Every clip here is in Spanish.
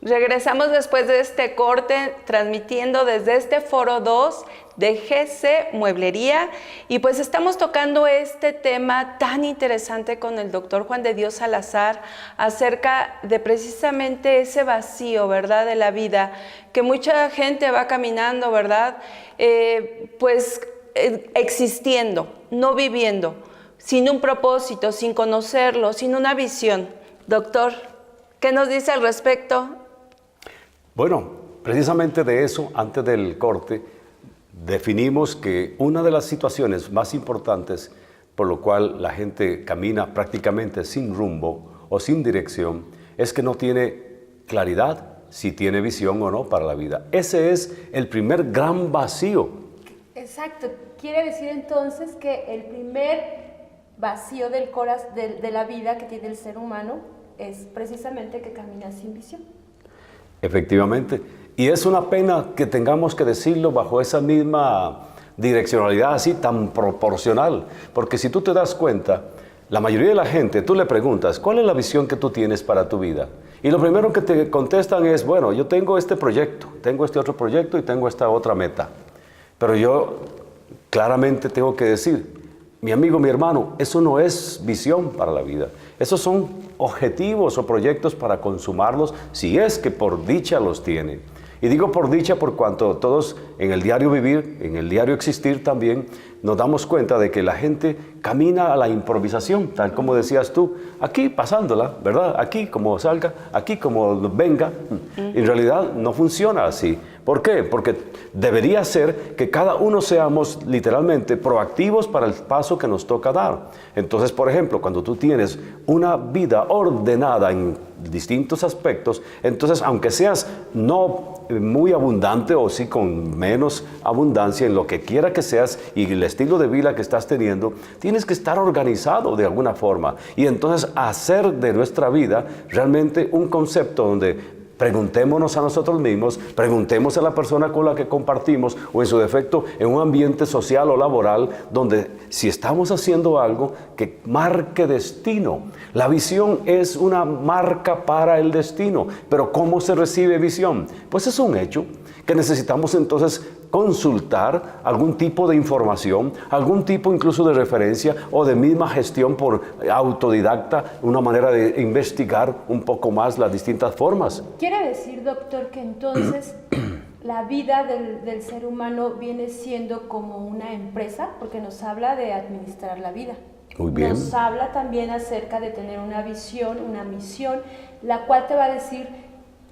Regresamos después de este corte, transmitiendo desde este Foro 2 de GC Mueblería, y pues estamos tocando este tema tan interesante con el doctor Juan de Dios Salazar acerca de precisamente ese vacío, ¿verdad?, de la vida, que mucha gente va caminando, ¿verdad?, existiendo, no viviendo, sin un propósito, sin conocerlo, sin una visión. Doctor, ¿qué nos dice al respecto? Bueno, precisamente de eso, antes del corte, definimos que una de las situaciones más importantes por lo cual la gente camina prácticamente sin rumbo o sin dirección es que no tiene claridad si tiene visión o no para la vida. Ese es el primer gran vacío. Exacto. Quiere decir entonces que el primer vacío del corazón, de la vida que tiene el ser humano es precisamente que camina sin visión. Efectivamente. Y es una pena que tengamos que decirlo bajo esa misma direccionalidad así tan proporcional. Porque si tú te das cuenta, la mayoría de la gente, tú le preguntas, ¿cuál es la visión que tú tienes para tu vida? Y lo primero que te contestan es, bueno, yo tengo este proyecto, tengo este otro proyecto y tengo esta otra meta. Pero yo claramente tengo que decir, mi amigo, mi hermano, eso no es visión para la vida. Esos son objetivos o proyectos para consumarlos, si es que por dicha los tiene. Y digo por dicha por cuanto todos en el diario vivir, en el diario existir también, nos damos cuenta de que la gente camina a la improvisación, tal como decías tú, aquí pasándola, ¿verdad? Aquí como salga, aquí como venga. En realidad no funciona así. ¿Por qué? Porque debería ser que cada uno seamos literalmente proactivos para el paso que nos toca dar. Entonces, por ejemplo, cuando tú tienes una vida ordenada en distintos aspectos, entonces aunque seas no muy abundante o sí con menos abundancia en lo que quiera que seas y el estilo de vida que estás teniendo, tienes que estar organizado de alguna forma y entonces hacer de nuestra vida realmente un concepto donde preguntémonos a nosotros mismos, preguntemos a la persona con la que compartimos o en su defecto en un ambiente social o laboral donde si estamos haciendo algo que marque destino. La visión es una marca para el destino, pero ¿cómo se recibe visión? Pues es un hecho que necesitamos entonces consultar algún tipo de información, algún tipo incluso de referencia o de misma gestión por autodidacta, una manera de investigar un poco más las distintas formas. ¿Quiere decir, doctor, que entonces la vida del ser humano viene siendo como una empresa? Porque nos habla de administrar la vida. Muy bien. Nos habla también acerca de tener una visión, una misión, la cual te va a decir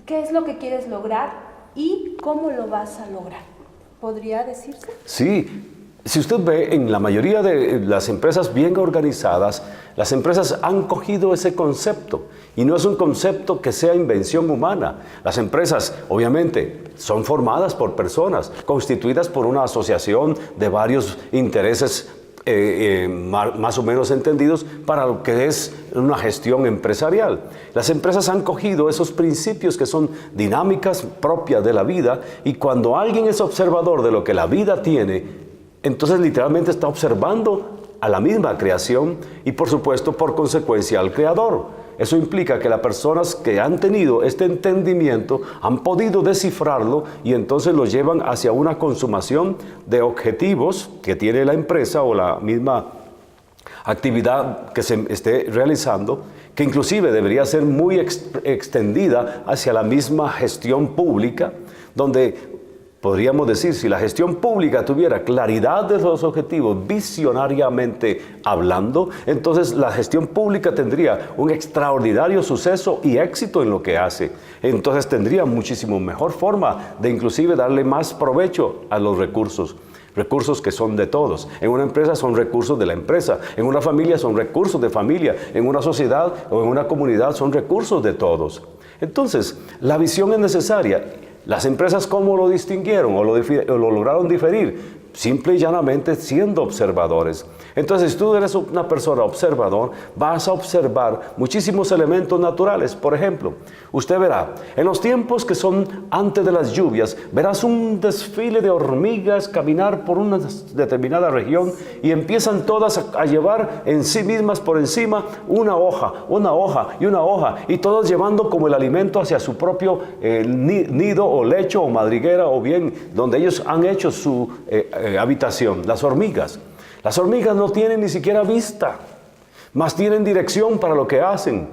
qué es lo que quieres lograr y cómo lo vas a lograr. ¿Podría decirse? Sí. Si usted ve, en la mayoría de las empresas bien organizadas, las empresas han cogido ese concepto y no es un concepto que sea invención humana. Las empresas, obviamente, son formadas por personas, constituidas por una asociación de varios intereses más o menos entendidos para lo que es una gestión empresarial. Las empresas han cogido esos principios que son dinámicas propias de la vida y cuando alguien es observador de lo que la vida tiene, entonces literalmente está observando a la misma creación y por supuesto por consecuencia al creador. Eso implica que las personas que han tenido este entendimiento han podido descifrarlo y entonces lo llevan hacia una consumación de objetivos que tiene la empresa o la misma actividad que se esté realizando, que inclusive debería ser muy extendida hacia la misma gestión pública, donde podríamos decir, si la gestión pública tuviera claridad de los objetivos visionariamente hablando, entonces la gestión pública tendría un extraordinario suceso y éxito en lo que hace. Entonces tendría muchísimo mejor forma de inclusive darle más provecho a los recursos. Recursos que son de todos. En una empresa son recursos de la empresa. En una familia son recursos de familia. En una sociedad o en una comunidad son recursos de todos. Entonces, la visión es necesaria. Las empresas, ¿cómo lo distinguieron o lo lograron diferir? simple y llanamente siendo observadores. Entonces, si tú eres una persona observador, vas a observar muchísimos elementos naturales. Por ejemplo, usted verá, en los tiempos que son antes de las lluvias, verás un desfile de hormigas caminar por una determinada región y empiezan todas a llevar en sí mismas por encima una hoja y una hoja, y todos llevando como el alimento hacia su propio nido o lecho o madriguera, o bien donde ellos han hecho su habitación. Las hormigas no tienen ni siquiera vista, mas tienen dirección para lo que hacen.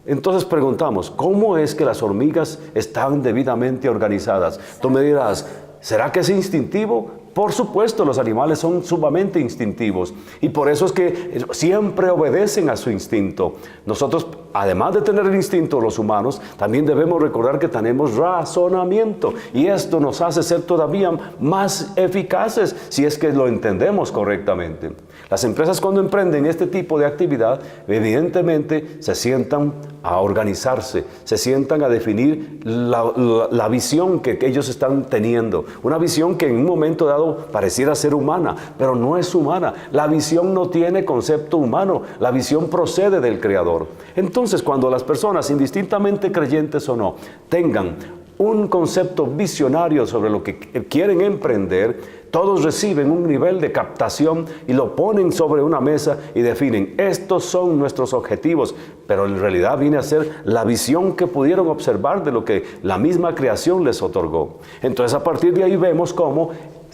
Entonces preguntamos, ¿cómo es que las hormigas están debidamente organizadas? Tú me dirás, ¿será que es instintivo? Por supuesto, los animales son sumamente instintivos y por eso es que siempre obedecen a su instinto. Nosotros, además de tener el instinto, los humanos, también debemos recordar que tenemos razonamiento, y esto nos hace ser todavía más eficaces si es que lo entendemos correctamente. Las empresas, cuando emprenden este tipo de actividad, evidentemente se sientan a organizarse, se sientan a definir la visión que ellos están teniendo. Una visión que en un momento dado pareciera ser humana, pero no es humana. La visión no tiene concepto humano, la visión procede del Creador. Entonces, cuando las personas, indistintamente creyentes o no, tengan un concepto visionario sobre lo que quieren emprender, todos reciben un nivel de captación y lo ponen sobre una mesa y definen, estos son nuestros objetivos, pero en realidad viene a ser la visión que pudieron observar de lo que la misma creación les otorgó. Entonces, a partir de ahí vemos cómo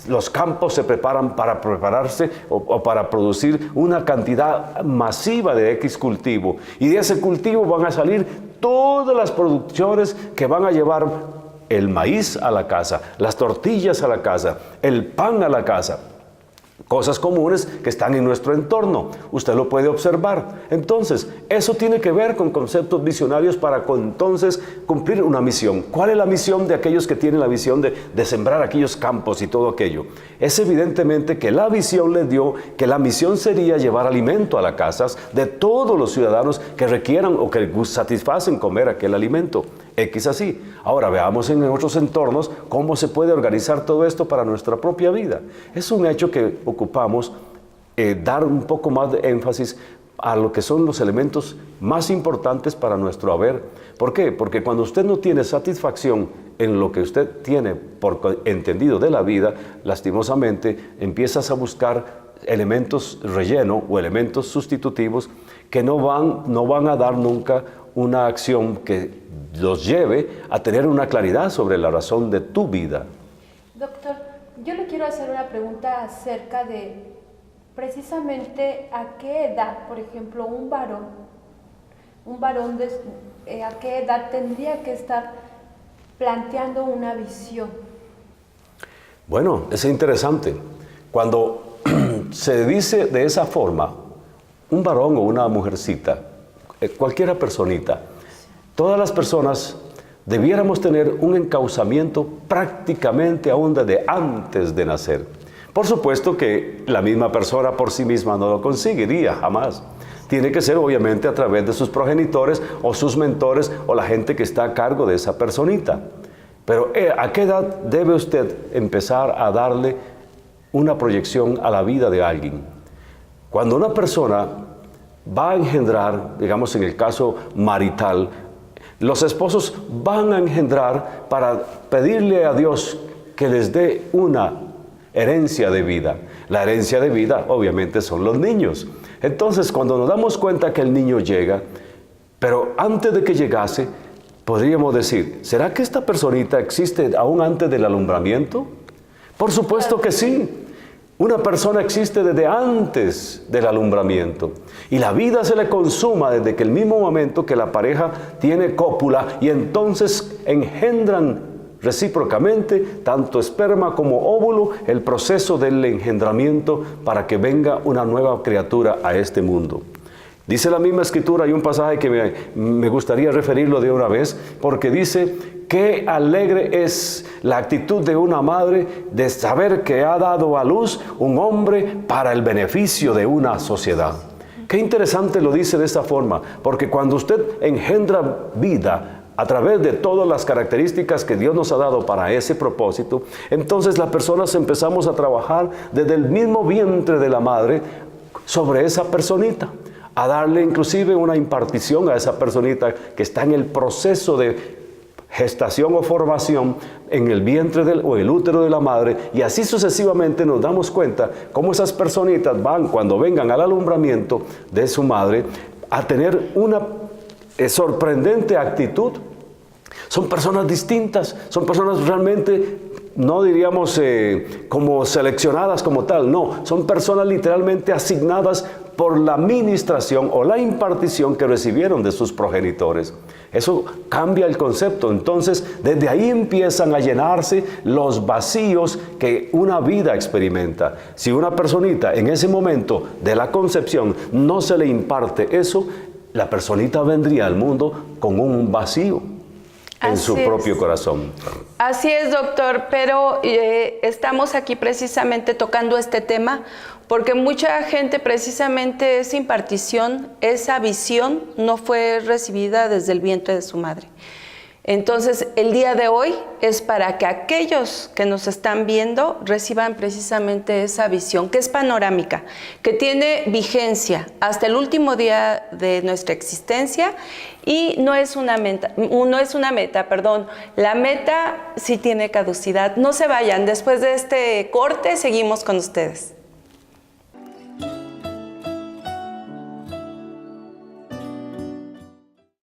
los campos se preparan para prepararse o para producir una cantidad masiva de X cultivo, y de ese cultivo van a salir todas las producciones que van a llevar el maíz a la casa, las tortillas a la casa, el pan a la casa. Cosas comunes que están en nuestro entorno. Usted lo puede observar. Entonces, eso tiene que ver con conceptos visionarios para entonces cumplir una misión. ¿Cuál es la misión de aquellos que tienen la visión de sembrar aquellos campos y todo aquello? Es evidentemente que la visión les dio que la misión sería llevar alimento a las casas de todos los ciudadanos que requieran o que satisfacen comer aquel alimento. X así. Ahora veamos en otros entornos cómo se puede organizar todo esto para nuestra propia vida. Es un hecho que ocupamos dar un poco más de énfasis a lo que son los elementos más importantes para nuestro haber. ¿Por qué? Porque cuando usted no tiene satisfacción en lo que usted tiene por entendido de la vida, lastimosamente empiezas a buscar elementos relleno o elementos sustitutivos que no van a dar nunca una acción que los lleve a tener una claridad sobre la razón de tu vida. Doctor, yo le quiero hacer una pregunta acerca de precisamente a qué edad, por ejemplo, un varón a qué edad tendría que estar planteando una visión. Bueno, es interesante. Cuando se dice de esa forma, un varón o una mujercita, cualquiera personita, todas las personas debiéramos tener un encauzamiento prácticamente aún desde antes de nacer. Por supuesto que la misma persona por sí misma no lo conseguiría jamás. Tiene que ser obviamente a través de sus progenitores o sus mentores o la gente que está a cargo de esa personita. Pero ¿a qué edad debe usted empezar a darle una proyección a la vida de alguien? Cuando una persona va a engendrar, digamos en el caso marital, los esposos van a engendrar para pedirle a Dios que les dé una herencia de vida. La herencia de vida obviamente son los niños. Entonces, cuando nos damos cuenta que el niño llega, pero antes de que llegase, podríamos decir, ¿será que esta personita existe aún antes del alumbramiento? Por supuesto que sí. Una persona existe desde antes del alumbramiento y la vida se le consuma desde que el mismo momento que la pareja tiene cópula y entonces engendran recíprocamente tanto esperma como óvulo, el proceso del engendramiento para que venga una nueva criatura a este mundo. Dice la misma escritura, hay un pasaje que me gustaría referirlo de una vez, porque dice: qué alegre es la actitud de una madre de saber que ha dado a luz un hombre para el beneficio de una sociedad. Qué interesante lo dice de esta forma, porque cuando usted engendra vida a través de todas las características que Dios nos ha dado para ese propósito, entonces las personas empezamos a trabajar desde el mismo vientre de la madre sobre esa personita, a darle inclusive una impartición a esa personita que está en el proceso de gestación o formación en el vientre o el útero de la madre, y así sucesivamente nos damos cuenta cómo esas personitas van, cuando vengan al alumbramiento de su madre, a tener una sorprendente actitud. Son personas distintas, son personas realmente, no diríamos como seleccionadas como tal, no, son personas literalmente asignadas por la administración o la impartición que recibieron de sus progenitores. Eso cambia el concepto. Entonces, desde ahí empiezan a llenarse los vacíos que una vida experimenta. Si una personita en ese momento de la concepción no se le imparte eso, la personita vendría al mundo con un vacío en su propio corazón. Así es, doctor, pero estamos aquí precisamente tocando este tema porque mucha gente precisamente esa impartición, esa visión no fue recibida desde el vientre de su madre. Entonces, el día de hoy es para que aquellos que nos están viendo reciban precisamente esa visión, que es panorámica, que tiene vigencia hasta el último día de nuestra existencia y no es una meta, la meta sí tiene caducidad. No se vayan, después de este corte seguimos con ustedes.